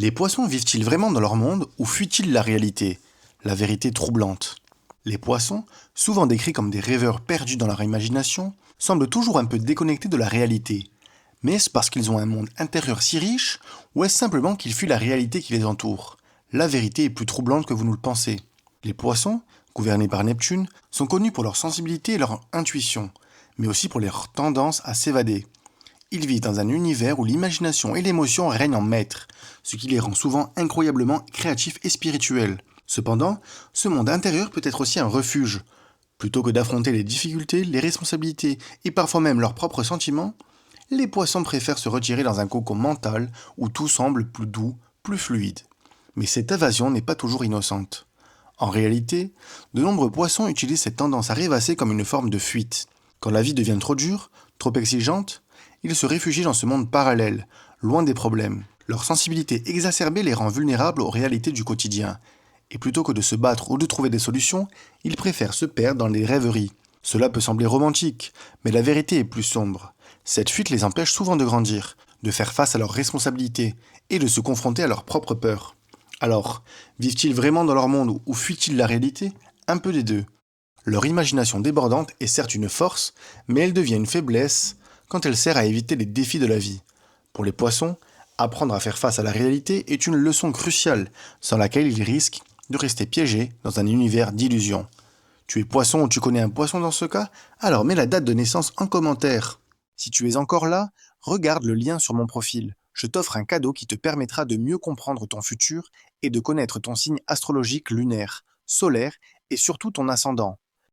Les poissons vivent-ils vraiment dans leur monde ou fuient-ils la réalité, la vérité troublante? Les poissons, souvent décrits comme des rêveurs perdus dans leur imagination, semblent toujours un peu déconnectés de la réalité. Mais est-ce parce qu'ils ont un monde intérieur si riche, ou est-ce simplement qu'ils fuient la réalité qui les entoure? La vérité est plus troublante que vous ne le pensez. Les poissons, gouvernés par Neptune, sont connus pour leur sensibilité et leur intuition, mais aussi pour leur tendance à s'évader. Ils vivent dans un univers où l'imagination et l'émotion règnent en maître, ce qui les rend souvent incroyablement créatifs et spirituels. Cependant, ce monde intérieur peut être aussi un refuge. Plutôt que d'affronter les difficultés, les responsabilités et parfois même leurs propres sentiments, les poissons préfèrent se retirer dans un cocon mental où tout semble plus doux, plus fluide. Mais cette évasion n'est pas toujours innocente. En réalité, de nombreux poissons utilisent cette tendance à rêvasser comme une forme de fuite. Quand la vie devient trop dure, trop exigeante, ils se réfugient dans ce monde parallèle, loin des problèmes. Leur sensibilité exacerbée les rend vulnérables aux réalités du quotidien. Et plutôt que de se battre ou de trouver des solutions, ils préfèrent se perdre dans les rêveries. Cela peut sembler romantique, mais la vérité est plus sombre. Cette fuite les empêche souvent de grandir, de faire face à leurs responsabilités et de se confronter à leurs propres peurs. Alors, vivent-ils vraiment dans leur monde ou fuient-ils la réalité? Un peu des deux. Leur imagination débordante est certes une force, mais elle devient une faiblesse quand elle sert à éviter les défis de la vie. Pour les poissons, apprendre à faire face à la réalité est une leçon cruciale, sans laquelle ils risquent de rester piégés dans un univers d'illusions. Tu es poisson ou tu connais un poisson dans ce cas? Alors mets la date de naissance en commentaire. Si tu es encore là, regarde le lien sur mon profil. Je t'offre un cadeau qui te permettra de mieux comprendre ton futur et de connaître ton signe astrologique lunaire, solaire et surtout ton ascendant.